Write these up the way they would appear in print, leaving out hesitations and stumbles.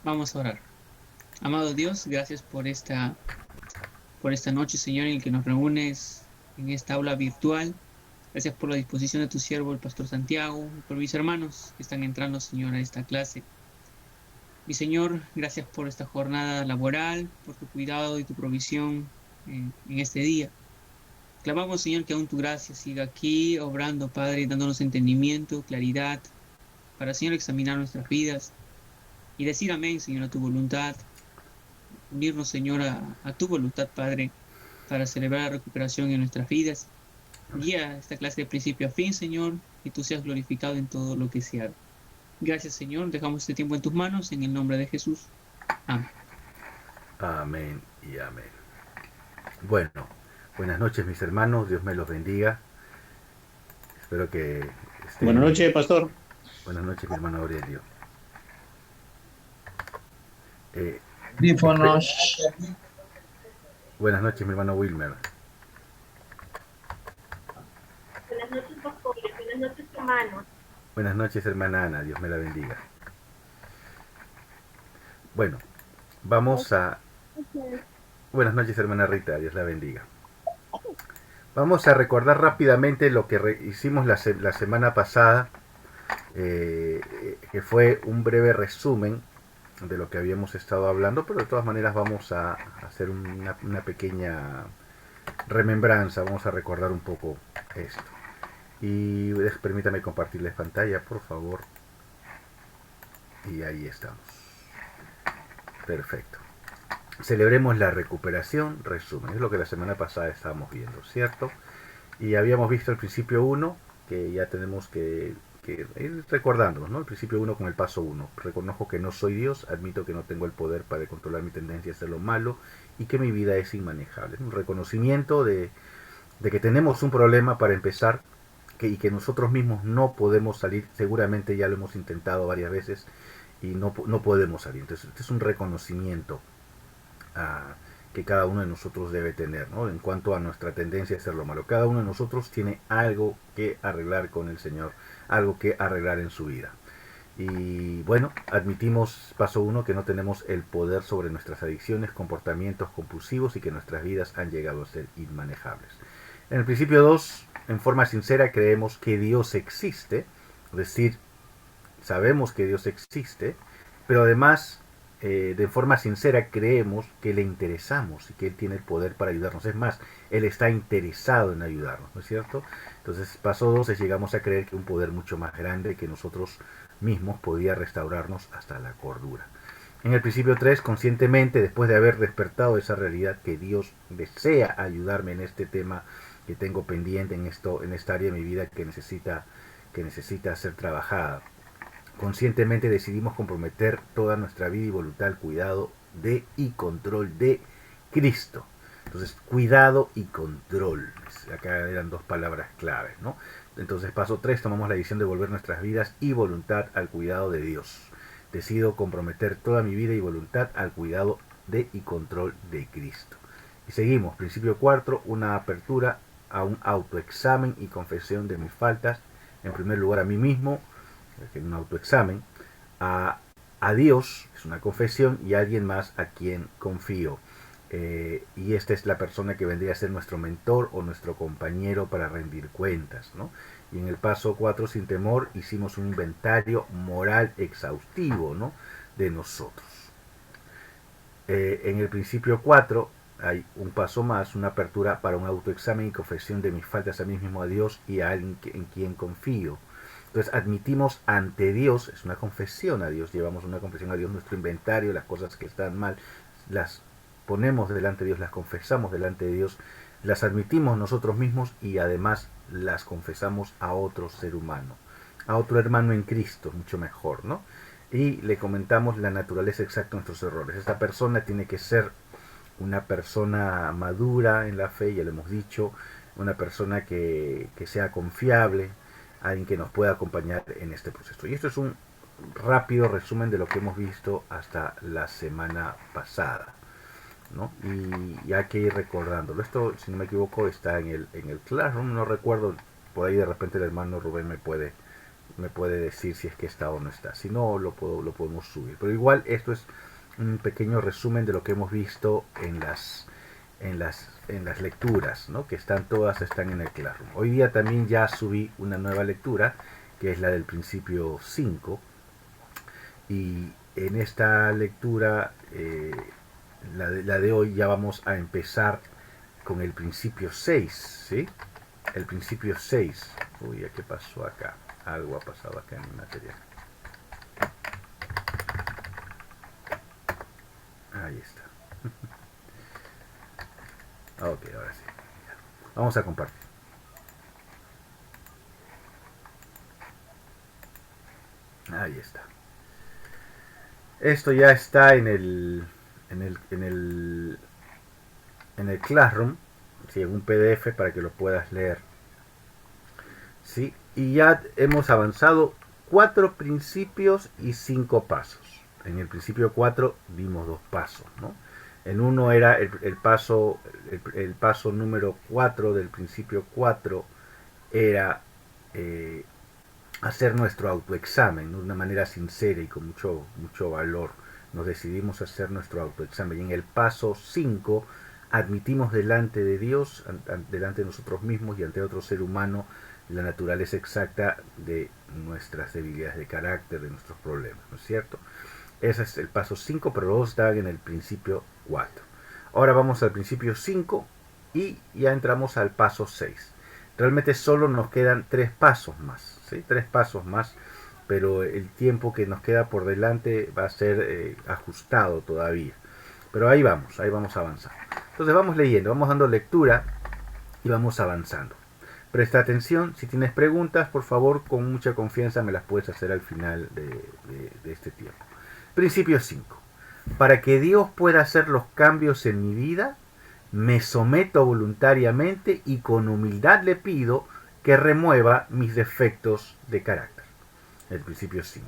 Vamos a orar. Amado Dios, gracias por esta noche, Señor, en el que nos reúnes en esta aula virtual. Gracias por la disposición de tu siervo, el pastor Santiago, y por mis hermanos que están entrando, Señor, a esta clase. Mi Señor, gracias por esta jornada laboral, por tu cuidado y tu provisión en este día. Clamamos, Señor, que aún tu gracia siga aquí, obrando, Padre, dándonos entendimiento, claridad, para, Señor, examinar nuestras vidas y decir amén, Señor, a tu voluntad. Unirnos, Señor, a tu voluntad, Padre, para celebrar la recuperación en nuestras vidas. Guía esta clase de principio a fin, Señor, y tú seas glorificado en todo lo que se haga. Gracias, Señor. Dejamos este tiempo en tus manos, en el nombre de Jesús. Amén. Amén y amén. Bueno, buenas noches mis hermanos, Dios me los bendiga. Espero que Buenas estén... noches, pastor. Buenas noches mi hermano Aurelio. Eh, espe- Audífonos. Buenas noches mi hermano Wilmer. Buenas noches, pastores. Buenas noches, hermanos. Buenas noches hermana Ana, Dios me la bendiga. Bueno, vamos a... Buenas noches hermana Rita, Dios la bendiga. Vamos a recordar rápidamente lo que hicimos la semana pasada, que fue un breve resumen de lo que habíamos estado hablando, pero de todas maneras vamos a hacer una pequeña remembranza, vamos a recordar un poco esto. Y permítame compartirles pantalla, por favor. Y ahí estamos. Perfecto. Celebremos la recuperación, resumen. Es lo que la semana pasada estábamos viendo, ¿cierto? Y habíamos visto el principio 1, que ya tenemos que ir recordándonos, ¿no? El principio 1 con el paso 1. Reconozco que no soy Dios, admito que no tengo el poder para controlar mi tendencia a hacer lo malo y que mi vida es inmanejable. Un reconocimiento de que tenemos un problema para empezar y que nosotros mismos no podemos salir. Seguramente ya lo hemos intentado varias veces y no podemos salir. Entonces, este es un reconocimiento que cada uno de nosotros debe tener, ¿no? En cuanto a nuestra tendencia a hacer lo malo. Cada uno de nosotros tiene algo que arreglar con el Señor, algo que arreglar en su vida. Y bueno, admitimos, paso 1, que no tenemos el poder sobre nuestras adicciones, comportamientos compulsivos y que nuestras vidas han llegado a ser inmanejables. En el principio 2, en forma sincera, creemos que Dios existe, es decir, sabemos que Dios existe, pero además de forma sincera creemos que le interesamos y que Él tiene el poder para ayudarnos. Es más, Él está interesado en ayudarnos, ¿no es cierto? Entonces, paso 2 es llegamos a creer que un poder mucho más grande que nosotros mismos podía restaurarnos hasta la cordura. En el principio 3, conscientemente, después de haber despertado esa realidad que Dios desea ayudarme en este tema que tengo pendiente, en esta área de mi vida que necesita ser trabajada, conscientemente decidimos comprometer toda nuestra vida y voluntad al cuidado de y control de Cristo. Entonces, cuidado y control. Acá eran dos palabras claves, ¿no? Entonces, paso 3, tomamos la decisión de volver nuestras vidas y voluntad al cuidado de Dios. Decido comprometer toda mi vida y voluntad al cuidado de y control de Cristo. Y seguimos, principio 4, una apertura a un autoexamen y confesión de mis faltas. En primer lugar a mí mismo, en un autoexamen, a Dios, es una confesión, y a alguien más a quien confío. Y esta es la persona que vendría a ser nuestro mentor o nuestro compañero para rendir cuentas, ¿no? Y en el paso 4, sin temor, hicimos un inventario moral exhaustivo, ¿no?, de nosotros. En el principio 4 hay un paso más, una apertura para un autoexamen y confesión de mis faltas a mí mismo, a Dios y a alguien en quien confío. Entonces admitimos ante Dios, es una confesión a Dios, llevamos una confesión a Dios, nuestro inventario, las cosas que están mal, las ponemos delante de Dios, las confesamos delante de Dios, las admitimos nosotros mismos y además las confesamos a otro ser humano, a otro hermano en Cristo, mucho mejor, ¿no? Y le comentamos la naturaleza exacta de nuestros errores. Esta persona tiene que ser una persona madura en la fe, ya lo hemos dicho, una persona que sea confiable, alguien que nos pueda acompañar en este proceso. Y esto es un rápido resumen de lo que hemos visto hasta la semana pasada, ¿no? Y hay que ir recordándolo. Esto, si no me equivoco, está en el Classroom, no recuerdo, por ahí de repente el hermano Rubén me puede me puede decir si es que está o no está. Si no, lo podemos subir. Pero igual esto es un pequeño resumen de lo que hemos visto en las lecturas, ¿no? Que están en el Classroom. Hoy día también ya subí una nueva lectura, que es la del principio 5. Y en esta lectura, la de hoy, ya vamos a empezar con el principio 6, ¿sí? El principio 6. Uy, ¿qué pasó acá? Algo ha pasado acá en mi material. Ahí está. Ok, ahora sí. Vamos a compartir. Ahí está. Esto ya está en el Classroom, ¿sí? En un PDF para que lo puedas leer. ¿Sí? Y ya hemos avanzado 4 principios y 5 pasos. En el principio 4 dimos 2 pasos, ¿no? En uno era el paso número 4 del principio 4 era hacer nuestro autoexamen, ¿no? De una manera sincera y con mucho valor. Nos decidimos a hacer nuestro autoexamen. Y en el paso 5 admitimos delante de Dios, delante de nosotros mismos y ante otro ser humano, la naturaleza exacta de nuestras debilidades de carácter, de nuestros problemas, ¿no es cierto? Ese es el paso 5, pero los dos estaban en el principio 4. Ahora vamos al principio 5 y ya entramos al paso 6. Realmente solo nos quedan 3 pasos más, ¿sí? 3 pasos más, pero el tiempo que nos queda por delante va a ser ajustado todavía. Pero ahí vamos avanzando. Entonces vamos leyendo, vamos dando lectura y vamos avanzando. Presta atención, si tienes preguntas, por favor, con mucha confianza me las puedes hacer al final de este tiempo. Principio 5. Para que Dios pueda hacer los cambios en mi vida, me someto voluntariamente y con humildad le pido que remueva mis defectos de carácter. El principio 5.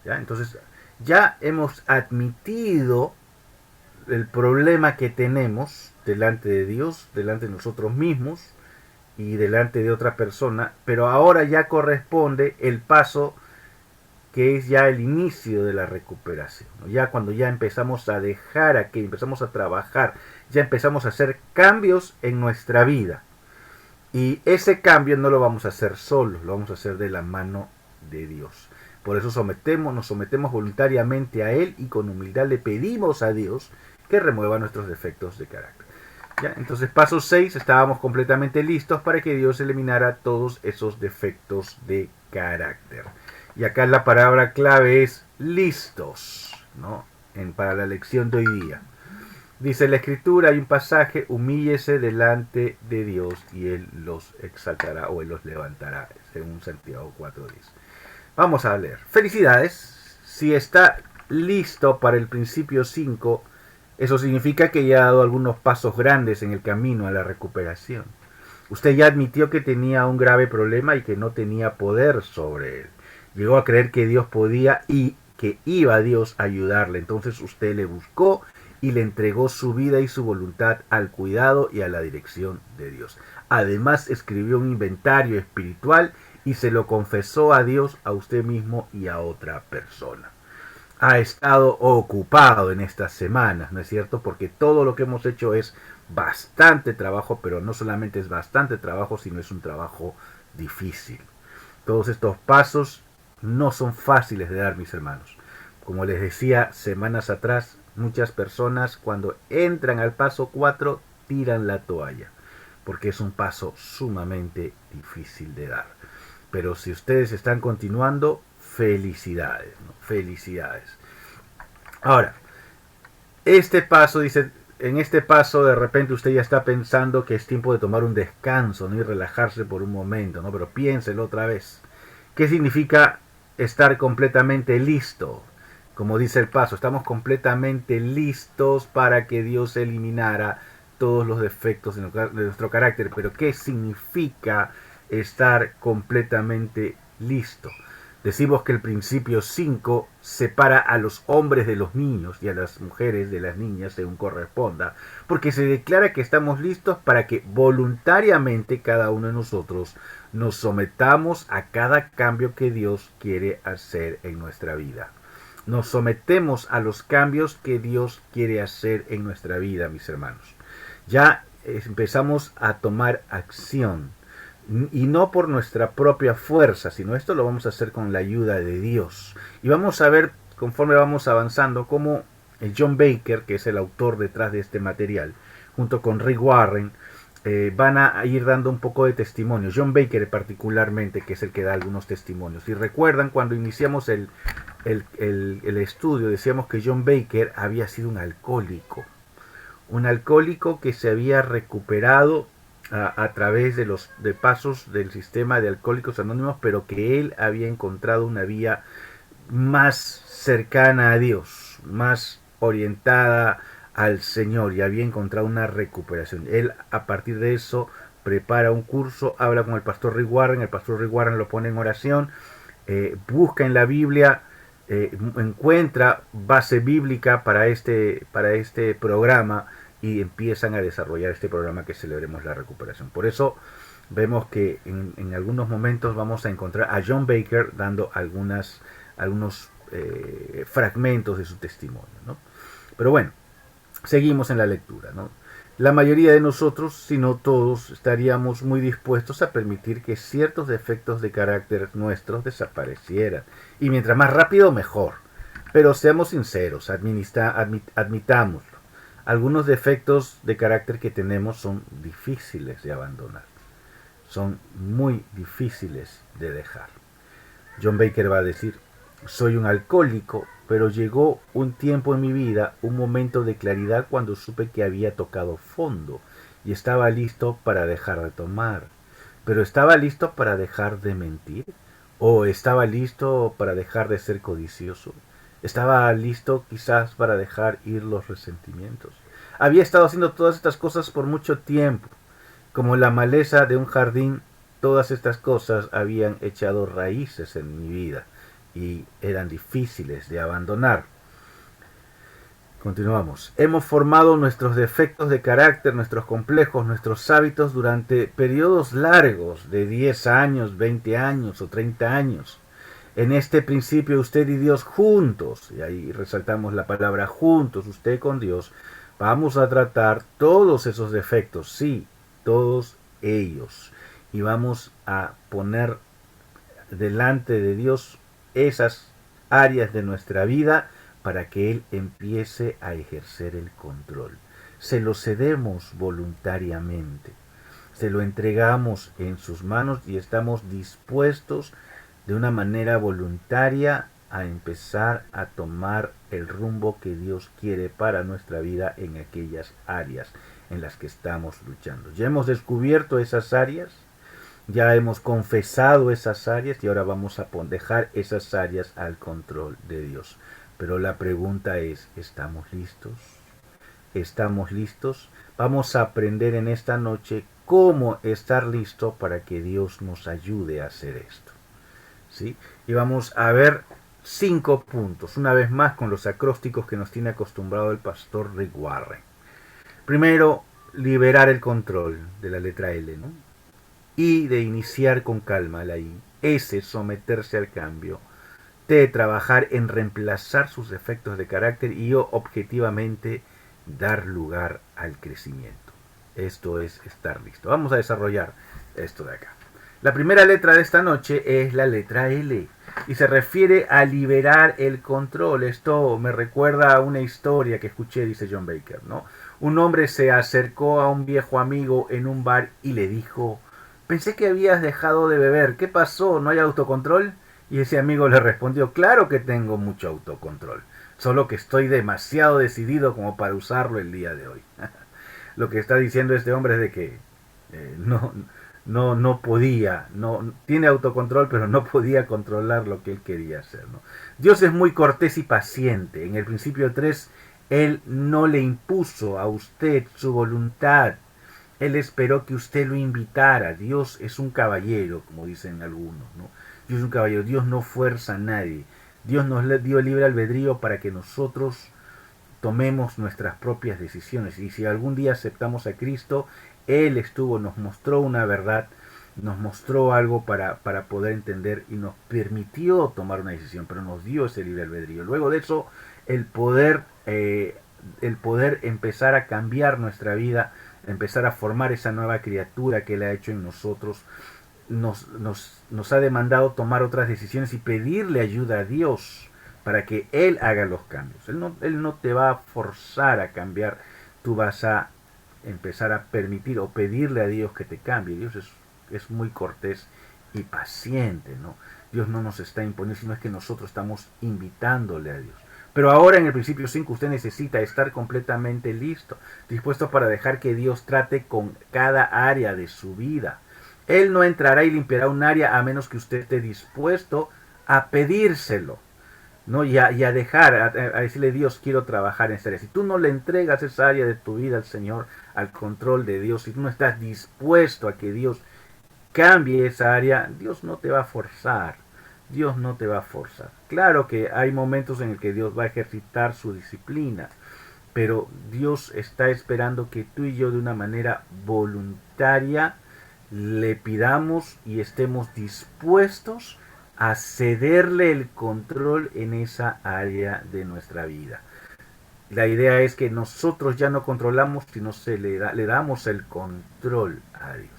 ¿Ya? Entonces, ya hemos admitido el problema que tenemos delante de Dios, delante de nosotros mismos y delante de otra persona, pero ahora ya corresponde el paso que es ya el inicio de la recuperación, ¿no? Ya cuando ya empezamos a dejar aquello, empezamos a trabajar, ya empezamos a hacer cambios en nuestra vida. Y ese cambio no lo vamos a hacer solos, lo vamos a hacer de la mano de Dios. Por eso nos sometemos voluntariamente a Él y con humildad le pedimos a Dios que remueva nuestros defectos de carácter. ¿Ya? Entonces, paso 6, estábamos completamente listos para que Dios eliminara todos esos defectos de carácter. Y acá la palabra clave es listos, ¿no? Para la lección de hoy día. Dice la Escritura, hay un pasaje, humíllese delante de Dios y Él los exaltará o Él los levantará, según Santiago 4:10. Vamos a leer. Felicidades, si está listo para el principio 5, eso significa que ya ha dado algunos pasos grandes en el camino a la recuperación. Usted ya admitió que tenía un grave problema y que no tenía poder sobre él. Llegó a creer que Dios podía y que iba a Dios a ayudarle. Entonces usted le buscó y le entregó su vida y su voluntad al cuidado y a la dirección de Dios. Además escribió un inventario espiritual y se lo confesó a Dios, a usted mismo y a otra persona. Ha estado ocupado en estas semanas, ¿no es cierto? Porque todo lo que hemos hecho es bastante trabajo, pero no solamente es bastante trabajo, sino es un trabajo difícil. Todos estos pasos no son fáciles de dar, mis hermanos. Como les decía semanas atrás, muchas personas cuando entran al paso 4 tiran la toalla, porque es un paso sumamente difícil de dar. Pero si ustedes están continuando, felicidades, ¿no? Felicidades. Ahora, este paso, dice, en este paso de repente usted ya está pensando que es tiempo de tomar un descanso, ¿no? Y relajarse por un momento, ¿no? Pero piénselo otra vez. ¿Qué significa estar completamente listo? Como dice el paso, estamos completamente listos para que Dios eliminara todos los defectos de nuestro carácter. Pero ¿qué significa estar completamente listo? Decimos que el principio 5 separa a los hombres de los niños y a las mujeres de las niñas según corresponda, porque se declara que estamos listos para que voluntariamente cada uno de nosotros nos sometamos a cada cambio que Dios quiere hacer en nuestra vida. Nos sometemos a los cambios que Dios quiere hacer en nuestra vida, mis hermanos. Ya empezamos a tomar acción. Y no por nuestra propia fuerza, sino esto lo vamos a hacer con la ayuda de Dios. Y vamos a ver, conforme vamos avanzando, cómo John Baker, que es el autor detrás de este material, junto con Rick Warren, van a ir dando un poco de testimonio. John Baker particularmente, que es el que da algunos testimonios. Y recuerdan cuando iniciamos el estudio, decíamos que John Baker había sido un alcohólico que se había recuperado a través de pasos del sistema de Alcohólicos Anónimos, pero que él había encontrado una vía más cercana a Dios, más orientada al Señor, y había encontrado una recuperación. Él, a partir de eso, prepara un curso, habla con el pastor Rick Warren lo pone en oración, busca en la Biblia, encuentra base bíblica para este programa, y empiezan a desarrollar este programa que celebremos la recuperación. Por eso vemos que en algunos momentos vamos a encontrar a John Baker dando algunos fragmentos de su testimonio, ¿no? Pero bueno, seguimos en la lectura, ¿no? La mayoría de nosotros, si no todos, estaríamos muy dispuestos a permitir que ciertos defectos de carácter nuestros desaparecieran. Y mientras más rápido, mejor. Pero seamos sinceros, admitámoslo. Algunos defectos de carácter que tenemos son difíciles de abandonar. Son muy difíciles de dejar. John Baker va a decir, soy un alcohólico, pero llegó un tiempo en mi vida, un momento de claridad cuando supe que había tocado fondo y estaba listo para dejar de tomar. Pero ¿estaba listo para dejar de mentir? ¿O estaba listo para dejar de ser codicioso? Estaba listo quizás para dejar ir los resentimientos. Había estado haciendo todas estas cosas por mucho tiempo. Como la maleza de un jardín, todas estas cosas habían echado raíces en mi vida y eran difíciles de abandonar. Continuamos. Hemos formado nuestros defectos de carácter, nuestros complejos, nuestros hábitos durante periodos largos de 10 años, 20 años o 30 años. En este principio usted y Dios juntos, y ahí resaltamos la palabra juntos, usted con Dios, vamos a tratar todos esos defectos, sí, todos ellos, y vamos a poner delante de Dios esas áreas de nuestra vida para que Él empiece a ejercer el control. Se lo cedemos voluntariamente, se lo entregamos en sus manos y estamos dispuestos de una manera voluntaria a empezar a tomar el rumbo que Dios quiere para nuestra vida en aquellas áreas en las que estamos luchando. Ya hemos descubierto esas áreas, ya hemos confesado esas áreas y ahora vamos a dejar esas áreas al control de Dios. Pero la pregunta es, ¿estamos listos? ¿Estamos listos? Vamos a aprender en esta noche cómo estar listo para que Dios nos ayude a hacer esto, ¿sí? Y vamos a ver 5 puntos, una vez más con los acrósticos que nos tiene acostumbrado el pastor Rick Warren. Primero, liberar el control de la letra L, ¿no? I, de iniciar con calma la I. S, someterse al cambio. T, trabajar en reemplazar sus defectos de carácter. Y O, objetivamente, dar lugar al crecimiento. Esto es estar listo. Vamos a desarrollar esto de acá. La primera letra de esta noche es la letra L y se refiere a liberar el control. Esto me recuerda a una historia que escuché, dice John Baker, ¿no? Un hombre se acercó a un viejo amigo en un bar y le dijo, pensé que habías dejado de beber, ¿qué pasó? ¿No hay autocontrol? Y ese amigo le respondió, claro que tengo mucho autocontrol, solo que estoy demasiado decidido como para usarlo el día de hoy. Lo que está diciendo este hombre es de que no podía, tiene autocontrol, pero no podía controlar lo que él quería hacer, ¿no? Dios es muy cortés y paciente. En el principio 3, Él no le impuso a usted su voluntad. Él esperó que usted lo invitara. Dios es un caballero, como dicen algunos, ¿no? Dios es un caballero, Dios no fuerza a nadie. Dios nos dio libre albedrío para que nosotros tomemos nuestras propias decisiones. Y si algún día aceptamos a Cristo, Él nos mostró una verdad, nos mostró algo para poder entender y nos permitió tomar una decisión, pero nos dio ese libre albedrío. Luego de eso, el poder empezar a cambiar nuestra vida, empezar a formar esa nueva criatura que Él ha hecho en nosotros, nos ha demandado tomar otras decisiones y pedirle ayuda a Dios para que Él haga los cambios. Él no te va a forzar a cambiar, tú vas a empezar a permitir o pedirle a Dios que te cambie. Dios es muy cortés y paciente, ¿no? Dios no nos está imponiendo, sino es que nosotros estamos invitándole a Dios. Pero ahora en el principio 5 usted necesita estar completamente listo, dispuesto para dejar que Dios trate con cada área de su vida. Él no entrará y limpiará un área a menos que usted esté dispuesto a pedírselo, ¿no? Y a dejar, a decirle: Dios, quiero trabajar en esa área. Si tú no le entregas esa área de tu vida al Señor, al control de Dios, si tú no estás dispuesto a que Dios cambie esa área, Dios no te va a forzar. Dios no te va a forzar. Claro que hay momentos en el que Dios va a ejercitar su disciplina, pero Dios está esperando que tú y yo, de una manera voluntaria, le pidamos y estemos dispuestos a cederle el control en esa área de nuestra vida. La idea es que nosotros ya no controlamos, sino le damos el control a Dios.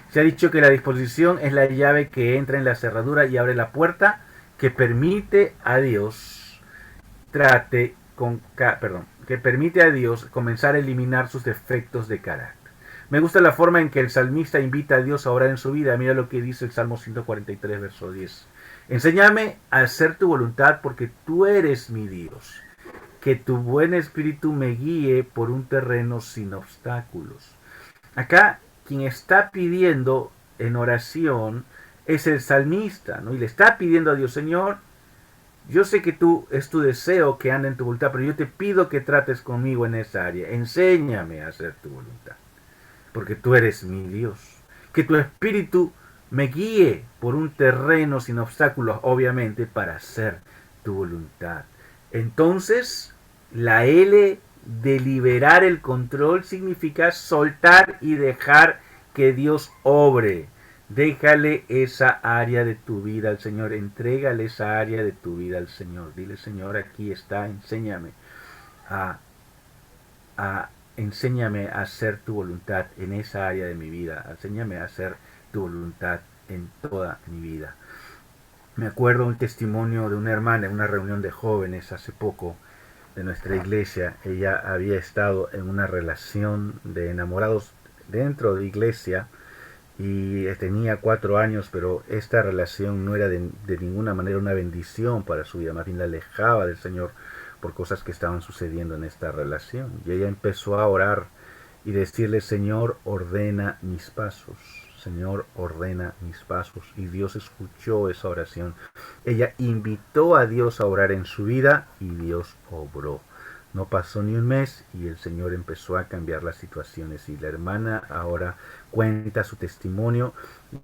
Se ha dicho que la disposición es la llave que entra en la cerradura y abre la puerta que permite a Dios que permite a Dios comenzar a eliminar sus defectos de carácter. Me gusta la forma en que el salmista invita a Dios a obrar en su vida. Mira lo que dice el Salmo 143, verso 10. Enséñame a hacer tu voluntad, porque tú eres mi Dios. Que tu buen espíritu me guíe por un terreno sin obstáculos. Acá quien está pidiendo en oración es el salmista, ¿no? Y le está pidiendo a Dios: Señor, yo sé que es tu deseo que ande en tu voluntad, pero yo te pido que trates conmigo en esa área. Enséñame a hacer tu voluntad, porque tú eres mi Dios. Que tu espíritu me guíe por un terreno sin obstáculos, obviamente, para hacer tu voluntad. Entonces, la L de liberar el control significa soltar y dejar que Dios obre. Déjale esa área de tu vida al Señor. Entrégale esa área de tu vida al Señor. Dile: Señor, aquí está, enséñame enséñame a hacer tu voluntad en esa área de mi vida. Enséñame a hacer tu voluntad en toda mi vida. Me acuerdo un testimonio de una hermana en una reunión de jóvenes hace poco de nuestra iglesia. Ella había estado en una relación de enamorados dentro de iglesia y tenía 4 años, pero esta relación no era de ninguna manera una bendición para su vida, más bien la alejaba del Señor por cosas que estaban sucediendo en esta relación. Y ella empezó a orar y decirle: Señor, ordena mis pasos. Señor, ordena mis pasos. Y Dios escuchó esa oración. Ella invitó a Dios a orar en su vida y Dios obró. No pasó ni un mes y el Señor empezó a cambiar las situaciones. Y la hermana ahora cuenta su testimonio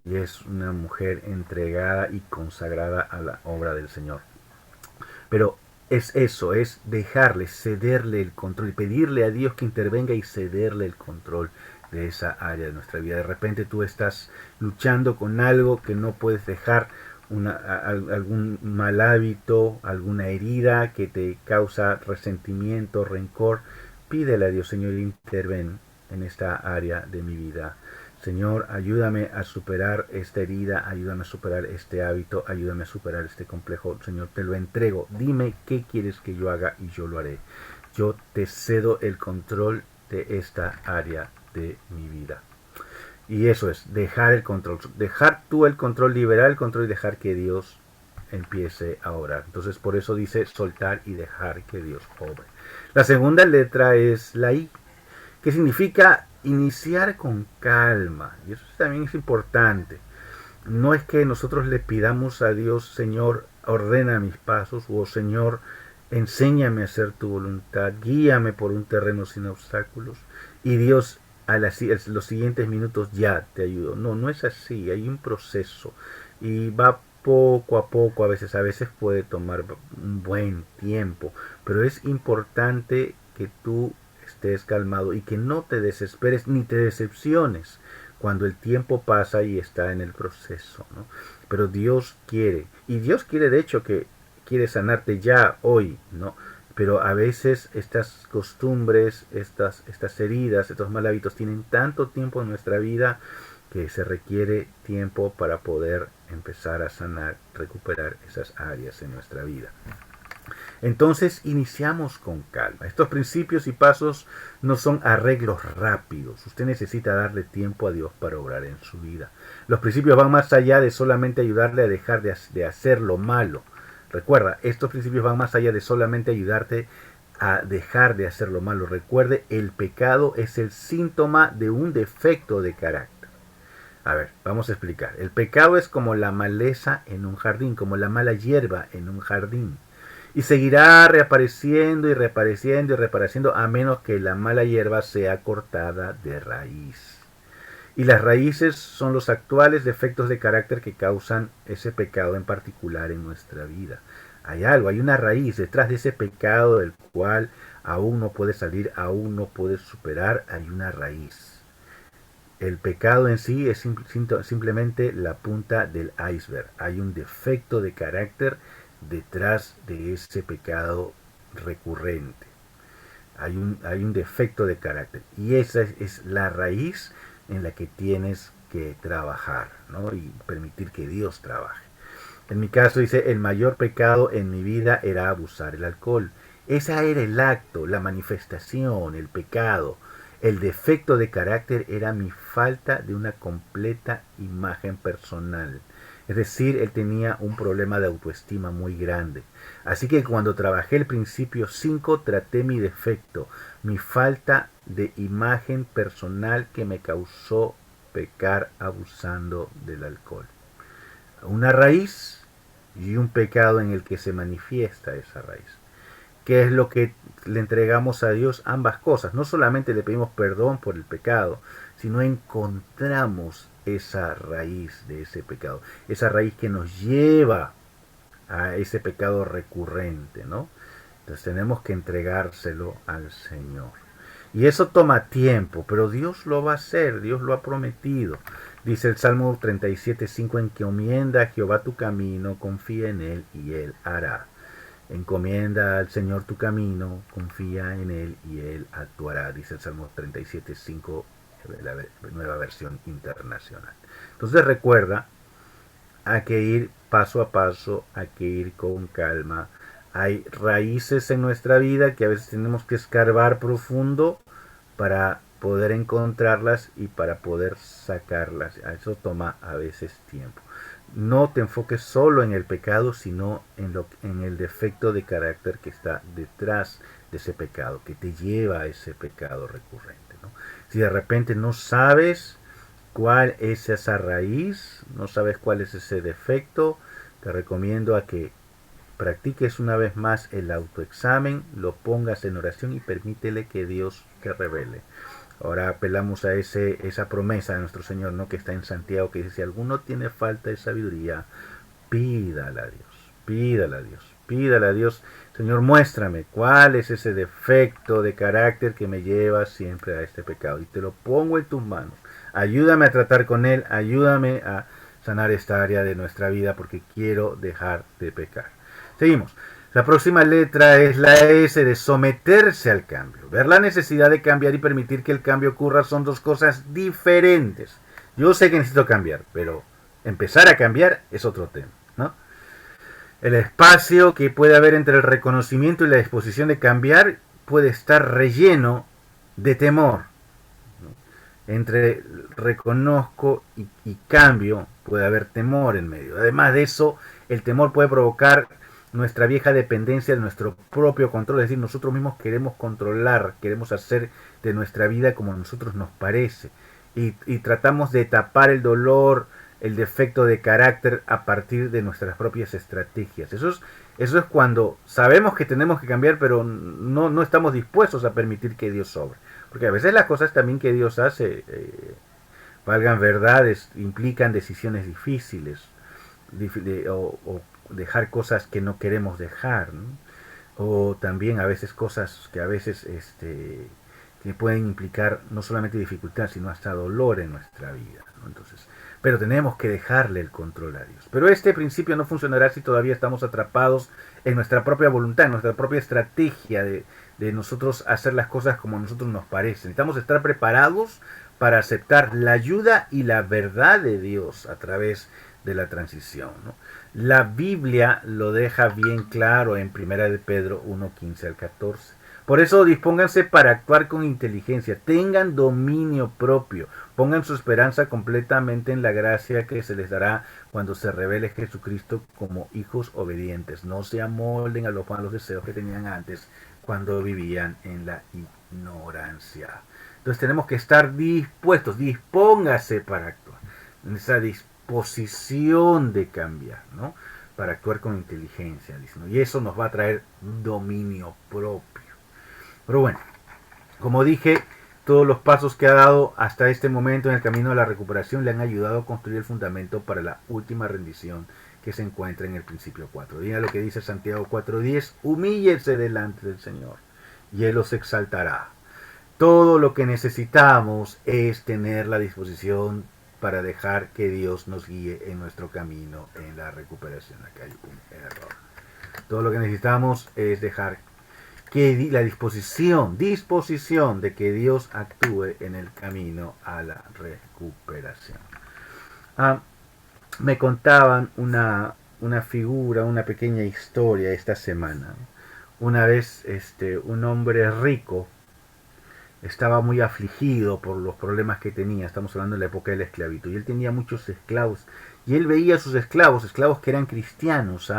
y es una mujer entregada y consagrada a la obra del Señor. Pero es eso, es dejarle, cederle el control y pedirle a Dios que intervenga y cederle el control de esa área de nuestra vida. De repente tú estás luchando con algo que no puedes dejar, algún mal hábito, alguna herida que te causa resentimiento, rencor. Pídele a Dios: Señor, interven en esta área de mi vida. Señor, ayúdame a superar esta herida, ayúdame a superar este hábito, ayúdame a superar este complejo. Señor, te lo entrego. Dime qué quieres que yo haga y yo lo haré. Yo te cedo el control de esta área de mi vida. Y eso es, dejar el control. Dejar tú el control, liberar el control y dejar que Dios empiece a orar. Entonces, por eso dice soltar y dejar que Dios obre. La segunda letra es la I, que significa iniciar con calma. Y eso también es importante. No es que nosotros le pidamos a Dios: Señor, ordena mis pasos, o Señor, enséñame a hacer tu voluntad, guíame por un terreno sin obstáculos, y Dios a los siguientes minutos ya te ayudo. No, no es así. Hay un proceso y va poco a poco, a veces puede tomar un buen tiempo, pero es importante que tú estés calmado y que no te desesperes ni te decepciones cuando el tiempo pasa y está en el proceso, ¿no? Pero Dios quiere, y Dios quiere de hecho que quiere sanarte ya hoy, ¿no? Pero a veces estas costumbres, estas heridas, estos mal hábitos tienen tanto tiempo en nuestra vida que se requiere tiempo para poder empezar a sanar, recuperar esas áreas en nuestra vida. Entonces iniciamos con calma. Estos principios y pasos no son arreglos rápidos. Usted necesita darle tiempo a Dios para obrar en su vida. Los principios van más allá de solamente ayudarle a dejar de hacer lo malo. Recuerda, estos principios van más allá de solamente ayudarte a dejar de hacer lo malo. Recuerde, el pecado es el síntoma de un defecto de carácter. A ver, vamos a explicar. El pecado es como la maleza en un jardín, como la mala hierba en un jardín. Y seguirá reapareciendo y reapareciendo y reapareciendo a menos que la mala hierba sea cortada de raíz. Y las raíces son los actuales defectos de carácter que causan ese pecado en particular en nuestra vida. Hay algo, hay una raíz detrás de ese pecado del cual aún no puedes salir, aún no puedes superar, hay una raíz. El pecado en sí es simplemente la punta del iceberg. Hay un defecto de carácter detrás de ese pecado recurrente. Hay un defecto de carácter. Y esa es la raíz en la que tienes que trabajar, ¿no? Y permitir que Dios trabaje. En mi caso dice, el mayor pecado en mi vida era abusar el alcohol. Ese era el acto, la manifestación, el pecado. El defecto de carácter era mi falta de una completa imagen personal. Es decir, él tenía un problema de autoestima muy grande. Así que cuando trabajé el principio 5, traté mi defecto, mi falta de imagen personal que me causó pecar abusando del alcohol. Una raíz y un pecado en el que se manifiesta esa raíz. ¿Qué es lo que le entregamos a Dios? Ambas cosas. No solamente le pedimos perdón por el pecado, sino encontramos esa raíz de ese pecado. Esa raíz que nos lleva a ese pecado recurrente, ¿no? Entonces tenemos que entregárselo al Señor. Y eso toma tiempo, pero Dios lo va a hacer, Dios lo ha prometido. Dice el Salmo 37:5, encomienda a Jehová tu camino, confía en Él y Él hará. Encomienda al Señor tu camino, confía en Él y Él actuará, dice el Salmo 37:5, la nueva versión internacional. Entonces recuerda, hay que ir paso a paso, hay que ir con calma. Hay raíces en nuestra vida que a veces tenemos que escarbar profundo para poder encontrarlas y para poder sacarlas. Eso toma a veces tiempo. No te enfoques solo en el pecado, sino en el defecto de carácter que está detrás de ese pecado, que te lleva a ese pecado recurrente, ¿no? Si de repente no sabes cuál es esa raíz, no sabes cuál es ese defecto, te recomiendo a que practiques una vez más el autoexamen, lo pongas en oración y permítele que Dios te revele. Ahora apelamos a esa promesa de nuestro Señor, ¿no? Que está en Santiago, que dice, si alguno tiene falta de sabiduría, pídala a Dios, pídala a Dios, pídala a Dios. Señor, muéstrame cuál es ese defecto de carácter que me lleva siempre a este pecado. Y te lo pongo en tus manos. Ayúdame a tratar con él, ayúdame a sanar esta área de nuestra vida porque quiero dejar de pecar. Seguimos. La próxima letra es la S de someterse al cambio. Ver la necesidad de cambiar y permitir que el cambio ocurra son dos cosas diferentes. Yo sé que necesito cambiar, pero empezar a cambiar es otro tema, ¿no? El espacio que puede haber entre el reconocimiento y la disposición de cambiar puede estar relleno de temor, ¿no? Entre reconozco y cambio puede haber temor en medio. Además de eso, el temor puede provocar nuestra vieja dependencia de nuestro propio control, es decir, nosotros mismos queremos controlar, queremos hacer de nuestra vida como a nosotros nos parece y tratamos de tapar el dolor, el defecto de carácter a partir de nuestras propias estrategias. Eso es cuando sabemos que tenemos que cambiar, pero no estamos dispuestos a permitir que Dios sobre, porque a veces las cosas también que Dios hace, valgan verdades, implican decisiones difíciles. o dejar cosas que no queremos dejar, ¿no? O también a veces cosas que a veces que pueden implicar no solamente dificultad, sino hasta dolor en nuestra vida, ¿no? Entonces, pero tenemos que dejarle el control a Dios. Pero este principio no funcionará si todavía estamos atrapados en nuestra propia voluntad, en nuestra propia estrategia de nosotros hacer las cosas como a nosotros nos parece. Necesitamos estar preparados para aceptar la ayuda y la verdad de Dios a través de la transición, ¿no? La Biblia lo deja bien claro en 1 de Pedro 1:15 al 14. Por eso dispónganse para actuar con inteligencia, tengan dominio propio, pongan su esperanza completamente en la gracia que se les dará cuando se revele Jesucristo como hijos obedientes. No se amolden a los malos deseos que tenían antes cuando vivían en la ignorancia. Entonces tenemos que estar dispuestos, dispóngase para actuar, en esa disposición de cambiar, ¿no? Para actuar con inteligencia, ¿no? Y eso nos va a traer dominio propio. Pero bueno, como dije, todos los pasos que ha dado hasta este momento en el camino de la recuperación le han ayudado a construir el fundamento para la última rendición que se encuentra en el principio 4. Diga lo que dice Santiago 4:10, humíllese delante del Señor y Él os exaltará. Todo lo que necesitamos es tener la disposición para dejar que Dios nos guíe en nuestro camino en la recuperación. Acá hay un error. Todo lo que necesitamos es dejar que la disposición de que Dios actúe en el camino a la recuperación. Me contaban una figura, una pequeña historia esta semana. Una vez un hombre rico estaba muy afligido por los problemas que tenía. Estamos hablando de la época de la esclavitud. Y él tenía muchos esclavos. Y él veía a sus esclavos que eran cristianos,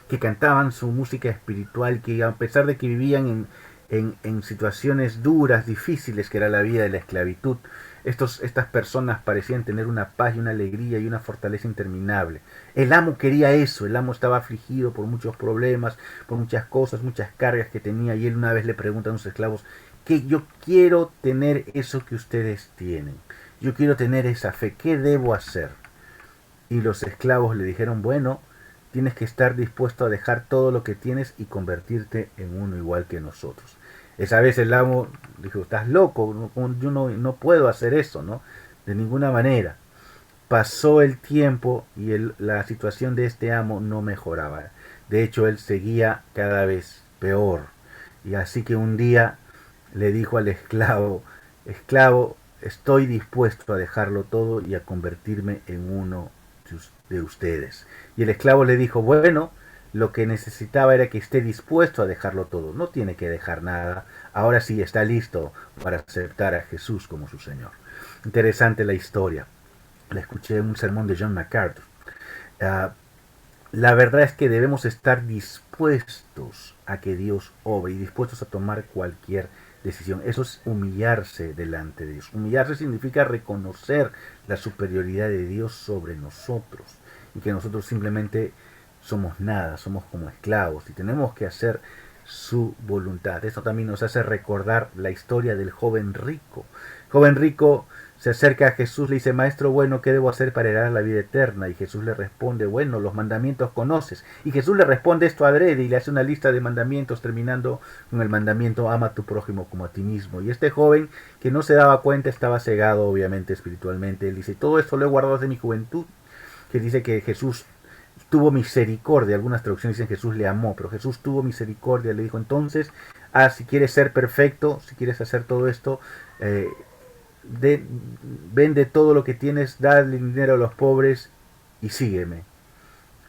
que cantaban su música espiritual, que a pesar de que vivían en situaciones duras, difíciles, que era la vida de la esclavitud, estas personas parecían tener una paz y una alegría y una fortaleza interminable. El amo quería eso, el amo estaba afligido por muchos problemas, por muchas cosas, muchas cargas que tenía, y él una vez le pregunta a sus esclavos, que yo quiero tener eso que ustedes tienen, yo quiero tener esa fe, ¿qué debo hacer? Y los esclavos le dijeron, bueno, tienes que estar dispuesto a dejar todo lo que tienes y convertirte en uno igual que nosotros. Esa vez el amo dijo, estás loco, yo no puedo hacer eso, ¿no? De ninguna manera. Pasó el tiempo y la situación de este amo no mejoraba. De hecho, él seguía cada vez peor. Y así que un día le dijo al esclavo, esclavo, estoy dispuesto a dejarlo todo y a convertirme en uno de ustedes. Y el esclavo le dijo, bueno, lo que necesitaba era que esté dispuesto a dejarlo todo. No tiene que dejar nada. Ahora sí está listo para aceptar a Jesús como su Señor. Interesante la historia. La escuché en un sermón de John MacArthur. La verdad es que debemos estar dispuestos a que Dios obre y dispuestos a tomar cualquier decisión. Eso es humillarse delante de Dios. Humillarse significa reconocer la superioridad de Dios sobre nosotros y que nosotros simplemente somos nada, somos como esclavos y tenemos que hacer su voluntad. Esto también nos hace recordar la historia del joven rico. El joven rico se acerca a Jesús, le dice, maestro bueno, ¿qué debo hacer para heredar la vida eterna? Y Jesús le responde, bueno, los mandamientos conoces. Y Jesús le responde esto adrede y le hace una lista de mandamientos, terminando con el mandamiento, ama a tu prójimo como a ti mismo. Y este joven, que no se daba cuenta, estaba cegado obviamente espiritualmente. Él dice, todo esto lo he guardado desde mi juventud. Que dice que Jesús tuvo misericordia. Algunas traducciones dicen Jesús le amó, pero Jesús tuvo misericordia. Le dijo, entonces, si quieres ser perfecto, si quieres hacer todo esto, vende todo lo que tienes, dale dinero a los pobres y sígueme.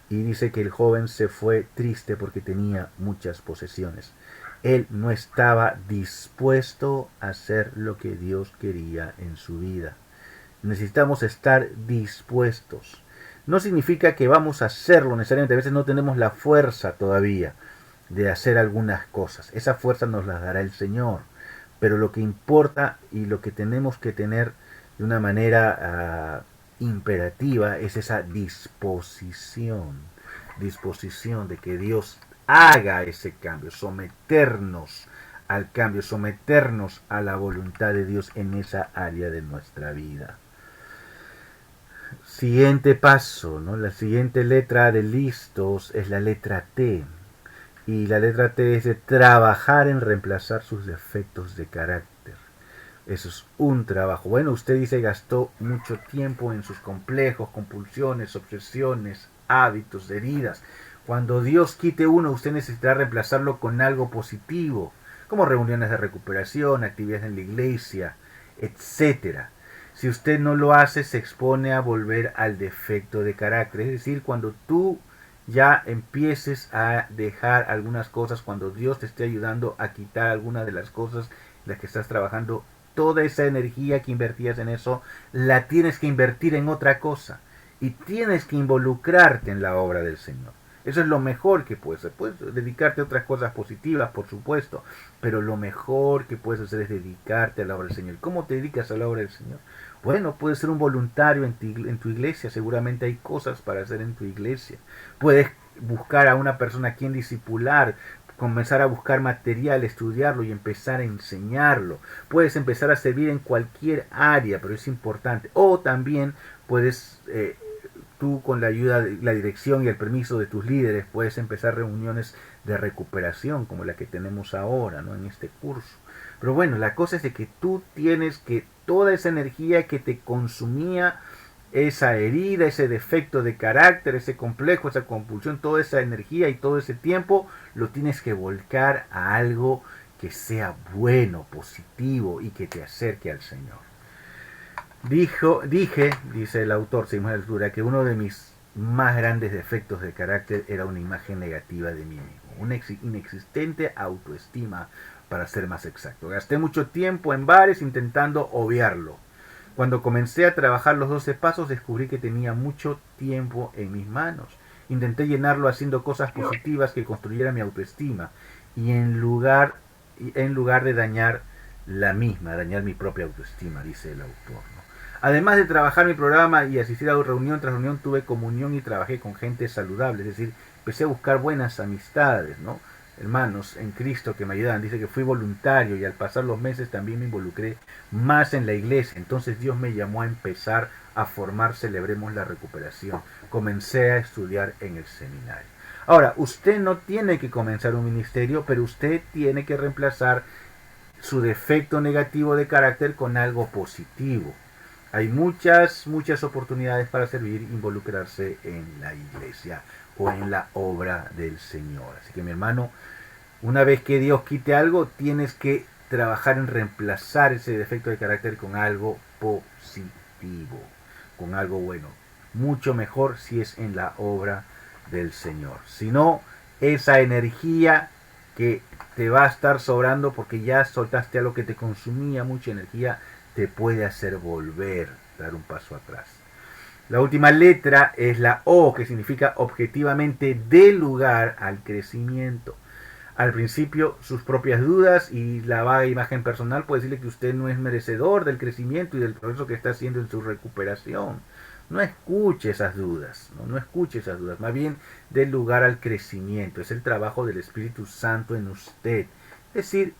Y dice que el joven se fue triste porque tenía muchas posesiones. Él no estaba dispuesto a hacer lo que Dios quería en su vida. Necesitamos estar dispuestos. No significa que vamos a hacerlo necesariamente. A veces no tenemos la fuerza todavía de hacer algunas cosas. Esa fuerza nos la dará el Señor. Pero lo que importa y lo que tenemos que tener de una manera imperativa es esa disposición de que Dios haga ese cambio, someternos al cambio, someternos a la voluntad de Dios en esa área de nuestra vida. Siguiente paso, ¿no? La siguiente letra de listos es la letra T. Y la letra T es de trabajar en reemplazar sus defectos de carácter. Eso es un trabajo. Bueno, usted dice gastó mucho tiempo en sus complejos, compulsiones, obsesiones, hábitos, heridas. Cuando Dios quite uno, usted necesitará reemplazarlo con algo positivo, como reuniones de recuperación, actividades en la iglesia, etcétera. Si usted no lo hace, se expone a volver al defecto de carácter. Es decir, cuando tú ya empieces a dejar algunas cosas, cuando Dios te esté ayudando a quitar algunas de las cosas en las que estás trabajando, toda esa energía que invertías en eso, la tienes que invertir en otra cosa. Y tienes que involucrarte en la obra del Señor. Eso es lo mejor que puedes hacer. Puedes dedicarte a otras cosas positivas, por supuesto, pero lo mejor que puedes hacer es dedicarte a la obra del Señor. ¿Cómo te dedicas a la obra del Señor? Bueno, puedes ser un voluntario en tu iglesia. Seguramente hay cosas para hacer en tu iglesia. Puedes buscar a una persona a quien discipular, comenzar a buscar material, estudiarlo y empezar a enseñarlo. Puedes empezar a servir en cualquier área, pero es importante. O también puedes, tú con la ayuda de la dirección y el permiso de tus líderes, puedes empezar reuniones de recuperación como la que tenemos ahora, ¿no? En este curso. Pero bueno, la cosa es de que tú tienes que toda esa energía que te consumía, esa herida, ese defecto de carácter, ese complejo, esa compulsión, toda esa energía y todo ese tiempo, lo tienes que volcar a algo que sea bueno, positivo y que te acerque al Señor. Dije, dice el autor, seguimos la lectura, que uno de mis más grandes defectos de carácter era una imagen negativa de mí mismo, una inexistente autoestima, para ser más exacto. Gasté mucho tiempo en bares intentando obviarlo. Cuando comencé a trabajar los 12 pasos, descubrí que tenía mucho tiempo en mis manos. Intenté llenarlo haciendo cosas positivas que construyeran mi autoestima y en lugar de dañar la misma, dañar mi propia autoestima, dice el autor, ¿no? Además de trabajar mi programa y asistir a reunión tras reunión, tuve comunión y trabajé con gente saludable, es decir, empecé a buscar buenas amistades, ¿no? Hermanos en Cristo que me ayudan. Dice que fui voluntario y al pasar los meses también me involucré más en la iglesia. Entonces Dios me llamó a empezar a formar Celebremos la Recuperación. Comencé a estudiar en el seminario. Ahora, usted no tiene que comenzar un ministerio, pero usted tiene que reemplazar su defecto negativo de carácter con algo positivo. Hay muchas oportunidades para servir, involucrarse en la iglesia o en la obra del Señor. Así que mi hermano, una vez que Dios quite algo, tienes que trabajar en reemplazar ese defecto de carácter con algo positivo, con algo bueno. Mucho mejor si es en la obra del Señor. Si no, esa energía que te va a estar sobrando porque ya soltaste algo que te consumía mucha energía, te puede hacer volver, dar un paso atrás. La última letra es la O, que significa objetivamente dé lugar al crecimiento. Al principio, sus propias dudas y la vaga imagen personal puede decirle que usted no es merecedor del crecimiento y del progreso que está haciendo en su recuperación. No escuche esas dudas, no escuche esas dudas. Más bien, dé lugar al crecimiento. Es el trabajo del Espíritu Santo en usted. Es decir,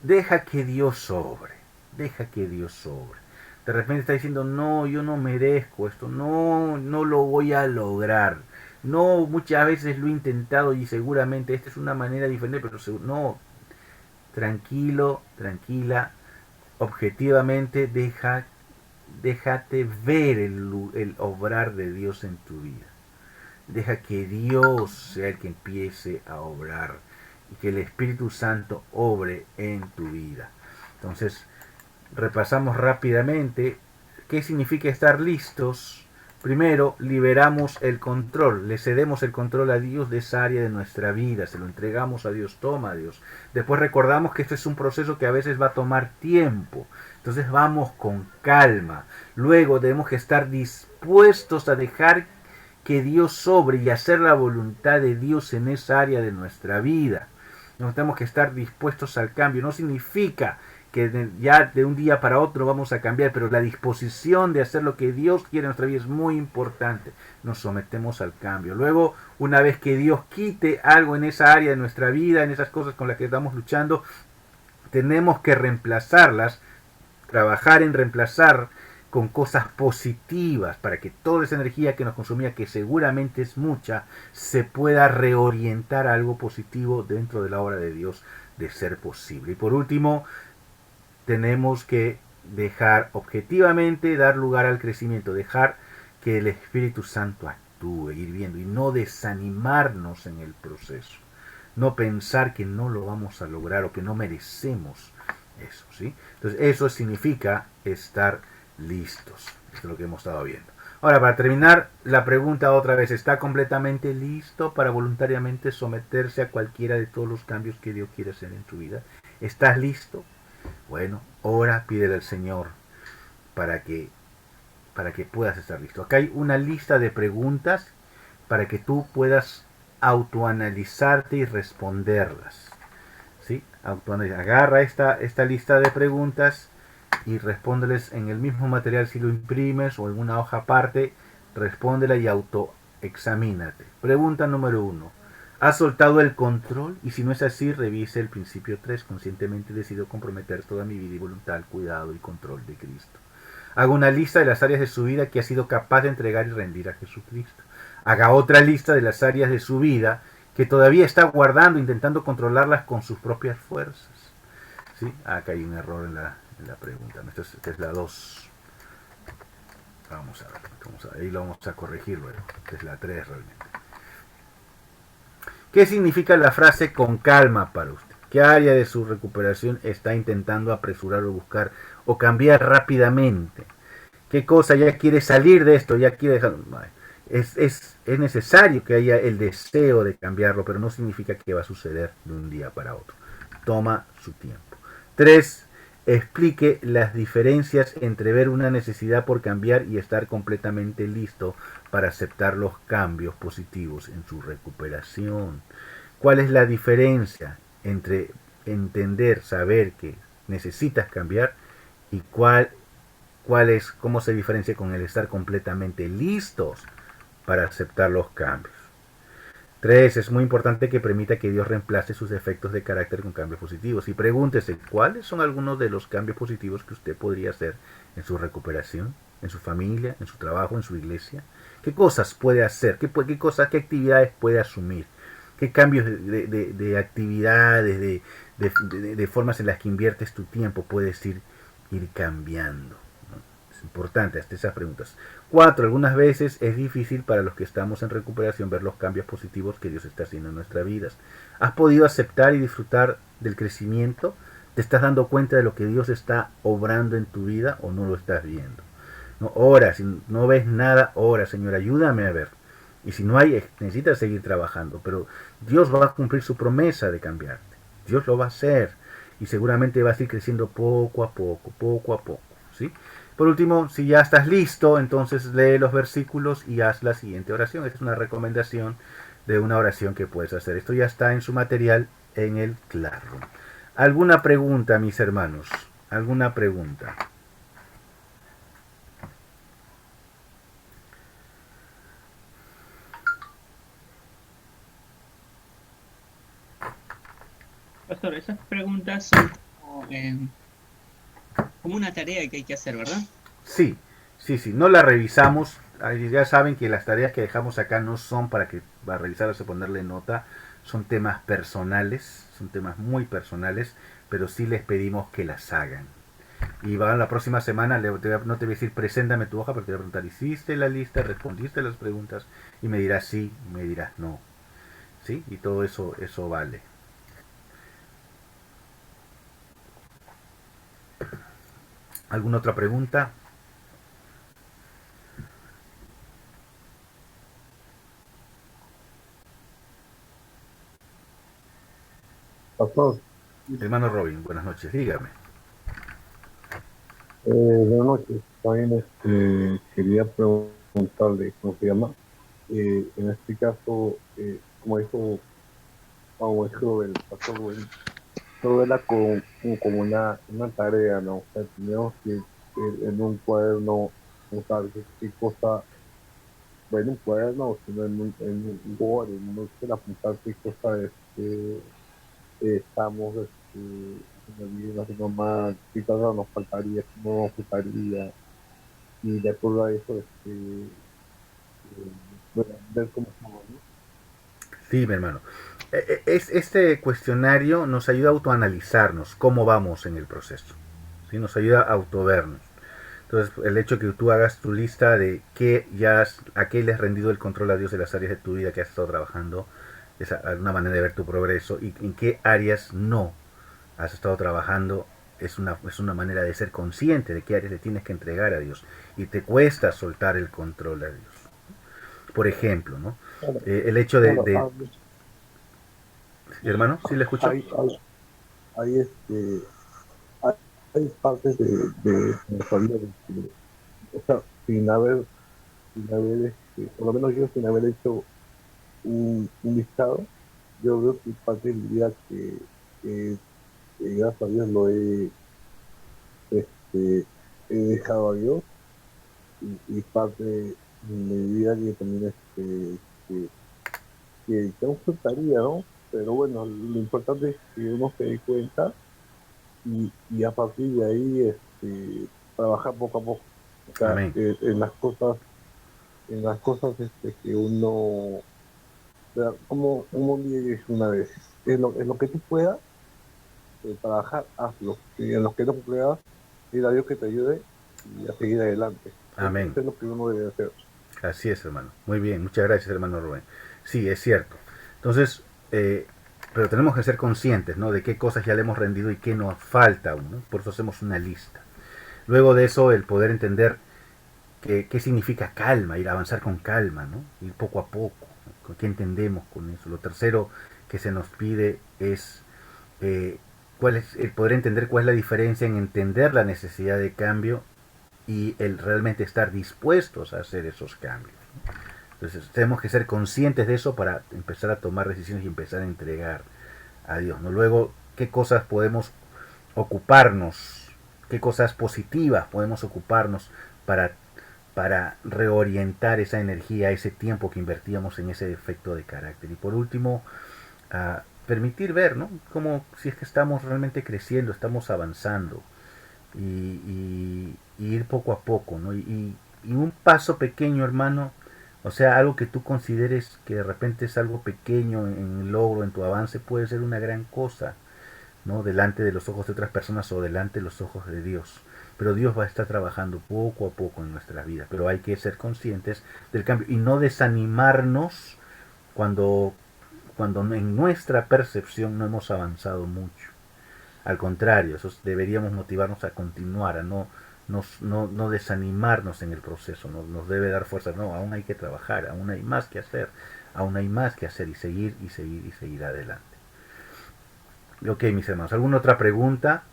deja que Dios sobre. Deja que Dios sobre. De repente está diciendo, no, yo no merezco esto, no lo voy a lograr. No, muchas veces lo he intentado y seguramente esta es una manera diferente, pero no, tranquilo, tranquila, objetivamente déjate ver el obrar de Dios en tu vida. Deja que Dios sea el que empiece a obrar y que el Espíritu Santo obre en tu vida. Entonces, repasamos rápidamente qué significa estar listos. Primero, liberamos el control, le cedemos el control a Dios de esa área de nuestra vida, se lo entregamos a Dios, toma a Dios. Después recordamos que esto es un proceso que a veces va a tomar tiempo, entonces vamos con calma. Luego tenemos que estar dispuestos a dejar que Dios sobre y hacer la voluntad de Dios en esa área de nuestra vida. No tenemos que estar dispuestos al cambio, no significa que ya de un día para otro vamos a cambiar, pero la disposición de hacer lo que Dios quiere en nuestra vida es muy importante. Nos sometemos al cambio. Luego, una vez que Dios quite algo en esa área de nuestra vida, en esas cosas con las que estamos luchando, tenemos que reemplazarlas, trabajar en reemplazar con cosas positivas para que toda esa energía que nos consumía, que seguramente es mucha, se pueda reorientar a algo positivo dentro de la obra de Dios de ser posible. Y por último, tenemos que dejar objetivamente, dar lugar al crecimiento, dejar que el Espíritu Santo actúe, ir viendo y no desanimarnos en el proceso, no pensar que no lo vamos a lograr o que no merecemos eso, ¿sí? Entonces eso significa estar listos. Esto es lo que hemos estado viendo. Ahora, para terminar, la pregunta otra vez: ¿está completamente listo para voluntariamente someterse a cualquiera de todos los cambios que Dios quiere hacer en tu vida? ¿Estás listo? Bueno, ora, pídele al Señor para que, puedas estar listo. Acá hay una lista de preguntas para que tú puedas autoanalizarte y responderlas. ¿Sí? Agarra esta lista de preguntas y respóndeles en el mismo material. Si lo imprimes o en una hoja aparte, respóndela y autoexamínate. Pregunta número 1: ¿has soltado el control? Y si no es así, revise el principio 3: conscientemente decido comprometer toda mi vida y voluntad al cuidado y control de Cristo. Haga una lista de las áreas de su vida que ha sido capaz de entregar y rendir a Jesucristo. Haga otra lista de las áreas de su vida que todavía está guardando, intentando controlarlas con sus propias fuerzas. ¿Sí? Acá hay un error en la pregunta. Esta es la 2. Vamos a ver. Ahí lo vamos a corregir luego. Esta es la 3 realmente. ¿Qué significa la frase con calma para usted? ¿Qué área de su recuperación está intentando apresurar o buscar o cambiar rápidamente? ¿Qué cosa ya quiere salir de esto? Ya quiere dejar... Es necesario que haya el deseo de cambiarlo, pero no significa que va a suceder de un día para otro. Toma su tiempo. 3. Explique las diferencias entre ver una necesidad por cambiar y estar completamente listo para aceptar los cambios positivos en su recuperación. ¿Cuál es la diferencia entre entender, saber que necesitas cambiar y cómo se diferencia con el estar completamente listos para aceptar los cambios? 3. Es muy importante que permita que Dios reemplace sus defectos de carácter con cambios positivos. Y pregúntese, ¿cuáles son algunos de los cambios positivos que usted podría hacer en su recuperación, en su familia, en su trabajo, en su iglesia? ¿Qué cosas puede hacer? ¿Qué actividades puede asumir? ¿Qué cambios de actividades, de formas en las que inviertes tu tiempo puedes ir cambiando? Es importante hacer esas preguntas. 4. Algunas veces es difícil para los que estamos en recuperación ver los cambios positivos que Dios está haciendo en nuestras vidas. ¿Has podido aceptar y disfrutar del crecimiento? ¿Te estás dando cuenta de lo que Dios está obrando en tu vida o no lo estás viendo? No, ora, si no ves nada, ora, Señor, ayúdame a ver. Y si no hay, necesitas seguir trabajando, pero Dios va a cumplir su promesa de cambiarte. Dios lo va a hacer y seguramente vas a ir creciendo poco a poco, ¿sí? Por último, si ya estás listo, entonces lee los versículos y haz la siguiente oración. Esta es una recomendación de una oración que puedes hacer. Esto ya está en su material en el Classroom. ¿Alguna pregunta, mis hermanos? ¿Alguna pregunta? Pastor, esas preguntas son como una tarea que hay que hacer, ¿verdad? Sí. No la revisamos. Ya saben que las tareas que dejamos acá no son para revisarlas o ponerle nota. Son temas personales, son temas muy personales, pero sí les pedimos que las hagan. Y la próxima semana, no te voy a decir preséntame tu hoja, pero te voy a preguntar: ¿hiciste la lista? ¿Respondiste las preguntas? Y me dirás sí, me dirás no. ¿Sí? Y todo eso vale. ¿Alguna otra pregunta? Pastor, Hermano Robin, buenas noches, dígame. buenas noches. También quería preguntarle, ¿cómo se llama? En este caso, como dijo el pastor Rubén, todo era como una tarea, ¿no? O sea, teníamos que en un cuaderno notar qué cosa, bueno, un cuaderno, sino en un Word, en un Excel, apuntar qué cosa estamos haciendo bien, haciendo mal, qué cosa nos faltaría, qué no nos faltaría. y de acuerdo a eso, bueno, ver cómo estamos, ¿no? Sí, mi hermano. Este cuestionario nos ayuda a autoanalizarnos cómo vamos en el proceso. ¿Sí? Nos ayuda a autovernos. Entonces, el hecho de que tú hagas tu lista de a qué le has rendido el control a Dios de las áreas de tu vida que has estado trabajando, es una manera de ver tu progreso y en qué áreas no has estado trabajando, es una manera de ser consciente de qué áreas le tienes que entregar a Dios y te cuesta soltar el control a Dios. Por ejemplo, ¿no? Claro, El hecho claro, hermano, ¿sí le escucho? hay, hay, hay partes de nuestra vida o sea, por lo menos yo sin haber hecho un listado, yo veo que parte de mi vida que gracias a Dios he dejado a Dios y parte de mi vida que también que, que tengo que tarea, ¿no? Pero bueno, lo importante es que uno se dé cuenta y a partir de ahí trabajar poco a poco. O sea, Amén. en las cosas que uno, o sea, como un día dice una vez, en lo que tú puedas trabajar, hazlo. Y en lo que no puedas, pide a Dios que te ayude y a seguir adelante. Amén. Eso es lo que uno debe hacer. Así es, hermano. Muy bien, muchas gracias, hermano Rubén. Sí, es cierto. Entonces, pero tenemos que ser conscientes, ¿no? De qué cosas ya le hemos rendido y qué nos falta aún, ¿no? Por eso hacemos una lista. Luego de eso, el poder entender qué significa calma, ir a avanzar con calma, ¿no? Ir poco a poco. ¿No? ¿Qué entendemos con eso? Lo tercero que se nos pide es cuál es el poder entender cuál es la diferencia en entender la necesidad de cambio y el realmente estar dispuestos a hacer esos cambios. Entonces tenemos que ser conscientes de eso para empezar a tomar decisiones y empezar a entregar a Dios, ¿no? Luego, ¿qué cosas podemos ocuparnos? ¿Qué cosas positivas podemos ocuparnos para, para reorientar esa energía, ese tiempo que invertíamos en ese defecto de carácter? Y por último, permitir ver, ¿no? Cómo si es que estamos realmente creciendo, estamos avanzando y ir poco a poco, ¿no? Y un paso pequeño, hermano, o sea, algo que tú consideres que de repente es algo pequeño en el logro, en tu avance, puede ser una gran cosa, ¿no? Delante de los ojos de otras personas o delante de los ojos de Dios. Pero Dios va a estar trabajando poco a poco en nuestras vidas. Pero hay que ser conscientes del cambio y no desanimarnos cuando, cuando en nuestra percepción no hemos avanzado mucho. Al contrario, eso deberíamos motivarnos a continuar, a no desanimarnos en el proceso, nos debe dar fuerza, no, aún hay que trabajar, aún hay más que hacer, aún hay más que hacer y seguir y seguir y seguir adelante. Ok, mis hermanos, ¿alguna otra pregunta?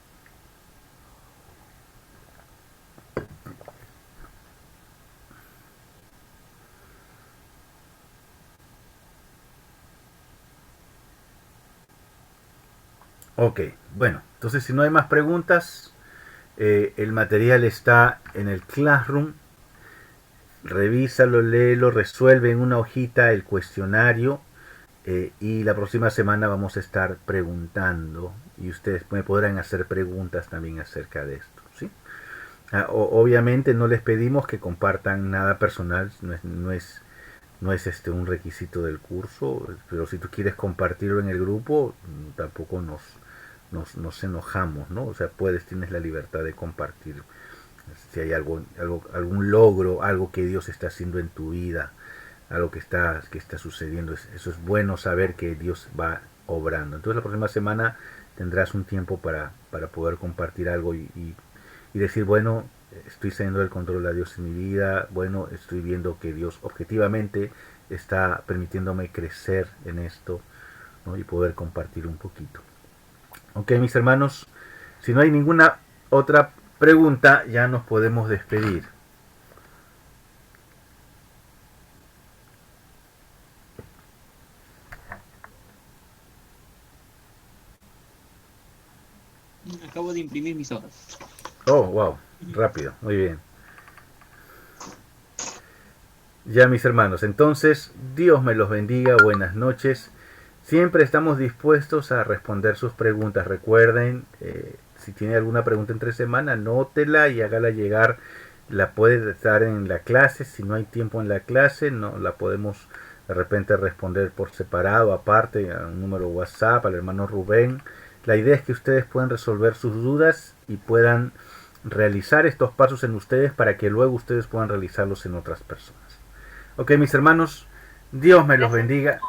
Ok, bueno, entonces si no hay más preguntas, el material está en el Classroom. Revísalo, léelo, resuelve en una hojita el cuestionario y la próxima semana vamos a estar preguntando y ustedes me podrán hacer preguntas también acerca de esto, ¿sí? Obviamente no les pedimos que compartan nada personal, no es un requisito del curso, pero si tú quieres compartirlo en el grupo, tampoco nos enojamos, ¿no? O sea, tienes la libertad de compartir si hay algún logro, algo que Dios está haciendo en tu vida, algo que está sucediendo. Eso es bueno saber que Dios va obrando. Entonces la próxima semana tendrás un tiempo para poder compartir algo y decir, bueno, estoy cediendo el control a Dios en mi vida, bueno, estoy viendo que Dios objetivamente está permitiéndome crecer en esto, ¿no? Y poder compartir un poquito. Ok, mis hermanos, si no hay ninguna otra pregunta, ya nos podemos despedir. Acabo de imprimir mis hojas. Oh, wow, rápido, muy bien. Ya, mis hermanos, entonces, Dios me los bendiga, buenas noches. Siempre estamos dispuestos a responder sus preguntas. Recuerden, si tiene alguna pregunta entre semana, anótela y hágala llegar la puede dar en la clase. Si no hay tiempo en la clase, no la podemos de repente responder por separado, aparte, a un número WhatsApp, al hermano Rubén. La idea es que ustedes puedan resolver sus dudas y puedan realizar estos pasos en ustedes para que luego ustedes puedan realizarlos en otras personas. Ok, mis hermanos, Dios me los bendiga.